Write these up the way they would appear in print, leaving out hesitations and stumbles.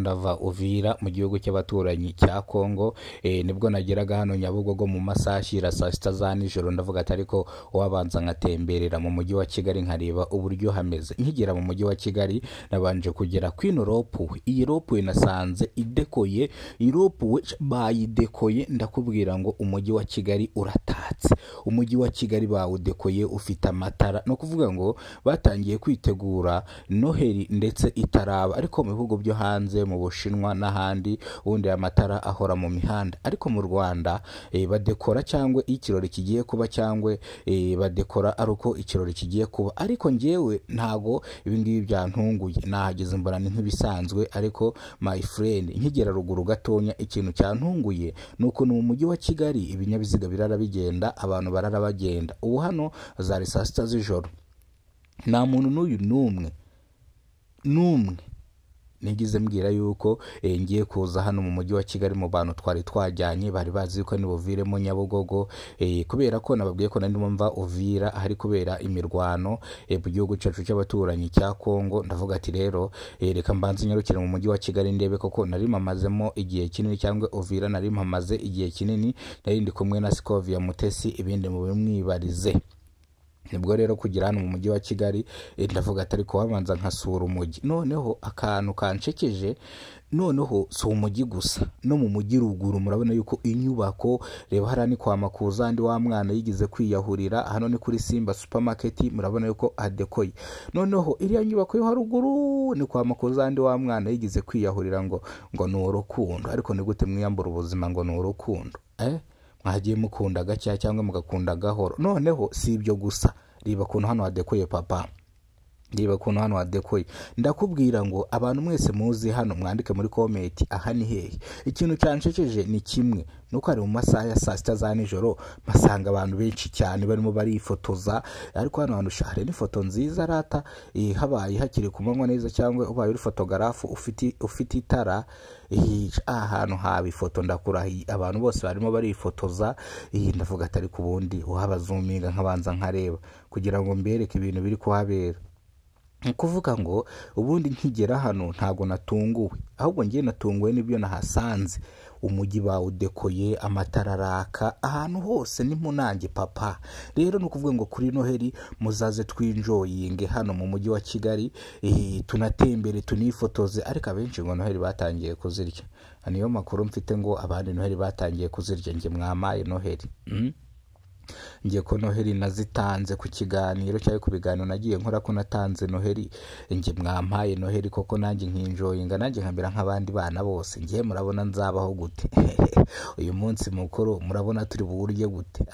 ndava Uvira mu gihugu cy'abaturanyi cya Kongo. Nibwo nageraga hano Nyabugogo mu masaha ashira saa sita za nijoro, ndavuga ati ariko wabanza nkatemberera mu mujyi wa Kigali nkareba uburyo hameze. Nkigera mu mujyi wa Kigali nabanje kugera kwino ropuwe. Iyi ropuwe nasanze idekoye, iyi ropuwe bayidekoye, ndakubwira ngo umujyi wa Kigali uratatse. Umujyi wa Kigali bawudekoye ufite amatara, no kuvuga ngo batangiye kwitegura Noheli ndetse itaraba. Ariko mu bihugu byo hanze mu Bushinwa n'ahandi ubundi amatara ahora mu mihanda, ariko mu Rwanda badekora cyangwa ikirori kigiye kuba, cyangwa badekora ari uko ikirori kigiye kuba. Ariko njyewe ntago ibingibi byantunguye, nahageze mbona ni nk'ibisanzwe. Ariko my friend, nkigera ruguru gatonya, ikintu cyantunguye nuko mu mujyi wa Kigali ibinyabiziga birara bigenda, abantu barara bagenda. Ubu hano zari saa sita z'ijoro, nta muntu n'uyu n'umwe nigize mbwira yuko ngiye kuza hano mu mujyi wa Kigali. Mu bantu twari twajyanye bari bazi ko nibuviremo Nyabugogo, kubera ko nababwiye ko nari mva Uvira ahari kubera imirwano mu gihugu cyacu cy'abaturanyi cya Kongo. Ndavuga ati rero reka mbanze nyarukire mu mujyi wa Kigali ndebe koko nari mamazemo igihe kinini, cyangwa Uvira nari mamaze igihe kinini, nari ndi kumwe na Scovia Mutesi, ibindi mu bimwibarize. Nibwo rero kugira hano mu mujyi wa Kigali ndavuga ati ariko wabanza nkasura umujyi. Noneho akantu kancekeje, noneho si umujyi gusa, no mu mujyi ruguru murabona yuko inyubako, reba hariya ni kwa Makuza ndi wa mwana yigize kwiyahurira, hano ni kuri Simba supermarket, murabona yuko hadekoye. Noneho iriya nyubako yo haruguru ni kwa Makuza ndi wa mwana yigize kwiyahurira ngo ni urukundo. Ariko ni gute mwiyambura ubuzima ngo ni urukundo? Mwagiye mukunda gacya cyangwa mugakunda gahoro. Noneho si ibyo gusa, riba kuntu hano hadekoye papa, riba kuntu hano hadekoye. Ndakubwira ngo abantu mwese muzi hano mwandike muri comment aha ni hehe. Ikintu cyancekeje ni kimwe, nuko ari mu masaha ya saa sita za nijoro masanga abantu benshi cyane barimo barifotoza. Ariko hano hantu share ni foto nziza rata, habaye hakiri ku manywa neza, cyangwa ubaye uri fotogarafu ufite itara, ahantu haba ifoto ndakurahiye. Abantu bose barimo barifotoza, ndavuga atari ku bundi uhabazuminga nkabanza nkareba kugira ngo mbereke ibintu biri kuhabera. Kuvuga ngo ubundi nkigera hano ntago natunguwe, ahubwo ngiye natunguwe n'ibyo nahasanze. Umujyi bawudekoye, amatara araka, ahantu hose ni munange papa. Rero no kuvuga ngo kuri Noheli muzaze twinjoyinge hano mu mujyi wa Kigali, tunatembere tunifotoze. Ariko abenshi ngo Noheli batangiye kuzirya. Niyo makuru mfite ngo abandi Noheli batangiye kuzirya. Nge mwamaye Noheli? Ngiye ko Noheli nazitanze ku kiganiro cyangwa ku biganiro nagiye nkora ko natanze Noheli. Nge mwampaye Noheli koko nanjye nkinjoyinga, nanjye nkambira nk'abandi bana bose. Ngiye murabona nzabaho gute? Uyu munsi mukuru murabona turi buwurye gute?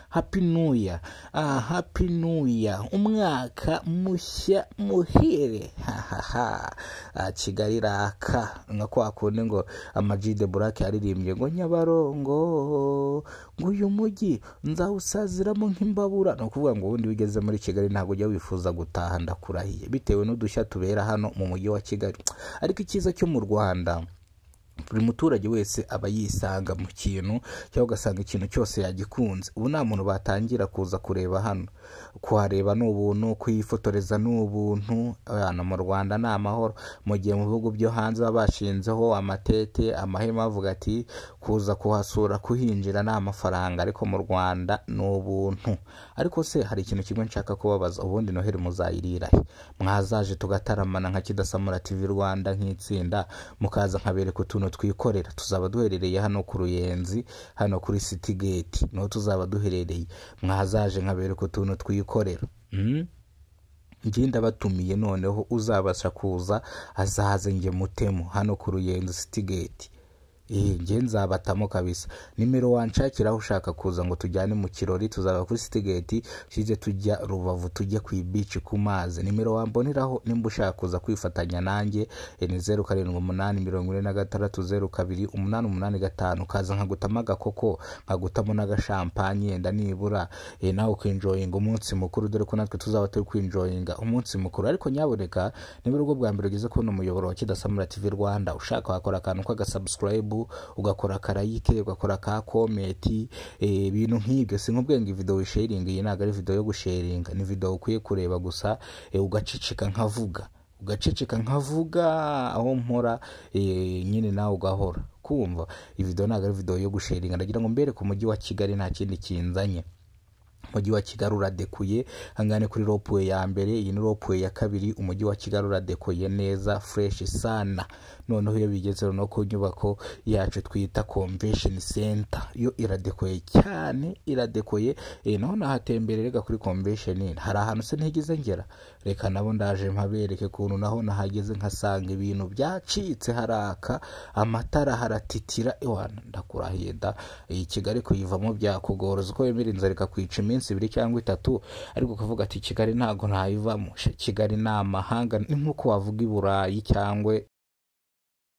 Happy New Year, Happy New Year, umwaka mushya muhire. Kigali raka nka kwa kundi ngo Ama-G The Black yaririmbye ngo Nyabarongo nguyu mujyi nzawusaziramo nk'imbabura. No kuvuga ngo ubundi wigeze muri Kigali ntago ujya wifuza gutaha, ndakurahiye, bitewe n'udushya tubera hano mu mujyi wa Kigali. Ariko icyiza cyo mu Rwanda, buri muturage wese aba yisanga mu kintu, cyangwa ugasanga ikintu cyose yagikunze. Ubu nta muntu batangira kuza kureba hano, kuhareba ni ubuntu, kuyifotoreza ni ubuntu. Hano mu Rwanda ni amahoro. Mu gihe mu bihugu byo hanze baba bashinzeho amatete, amahema, bavuga ati kuza kuhasura, kuhinjira ni amafaranga. Ariko mu Rwanda ni ubuntu. Ariko se hari ikintu kimwe nshaka kubabaza, ubundi Noheli muzayirirahe? Mwazaje tugataramana nka Kidasamura TV Rwanda nk'itsinda, mukaza nkabereka utuntu twikorera. Tuzaba duherereye hano ku Ruyenzi, hano kuri City Gate niho tuzaba duherereye. Mwazaje nkabereka utuntu twikorera. Ngiye ndabatumiye, noneho uzabasha kuza azaze nge mutemo hano ku Ruyenzi City Gate. Nge nzabatamo kabisa. Nimero wanshakiraho ushaka kuza ngo tujyane mu kirori, tuzaba kuri City Gate, shize tujya Rubavu, tujye ku beach ku mazi. Nimero wamboneraho nimba ushaka kuza kwifatanya nanjye ni 078806028885. Kaza nkagutama agakoko, nkagutamo n'agashampanye, nda nibura nawe kwinjoyinga umunsi mukuru, dore ko natwe tuzaba turi kwinjoyinga umunsi mukuru. Ariko nyaboneka niba ubwo bwa mbere ugeze kubona umuyoboro wa Kidasamura TV Rwanda, ushaka wakora akantu k'agasubscribe, ugakora karayike, ugakora ka comment, ibintu nk'ibyo. Sinkubwiye ngo video sharing, iyi ntago ari video yo gusharinga, ni video ukwiye kureba gusa ugacicika nkavuga. ugaceceka nkavuga aho mpora nyine nawe ugahora kumva. Iyi video ntabwo ari video yo gusharinga, ndagira ngo mbere ku mujyi wa Kigali nta kindi kinzanye. Umujyi wa Kigali uradekuye, hangane kuri roadway ya mbere, iyi ni roadway ya kabiri. Umujyi wa Kigali uradekoye neza fresh sana. Noneho iyo bigeze no ku nyubako yacu twita convention center, yo iradekoye cyane, iradekoye. Naho nahatembererega kuri convention, hari ahantu se ntigize ngera, reka nabo ndaje mpabereke kuntu naho nahageze nkasanga ibintu byacitse, haraka amatara haratitira. Ewana ndakurahiye da, Kigali kuyivamo byakugoroza uko wemera inzara ikakwica iminsi 2 cyangwa 3, ariko kuvuga ati Kigali ntago ntayivamo. Kigali ni amahanga, ni nkuko wavuga i Burayi cyangwa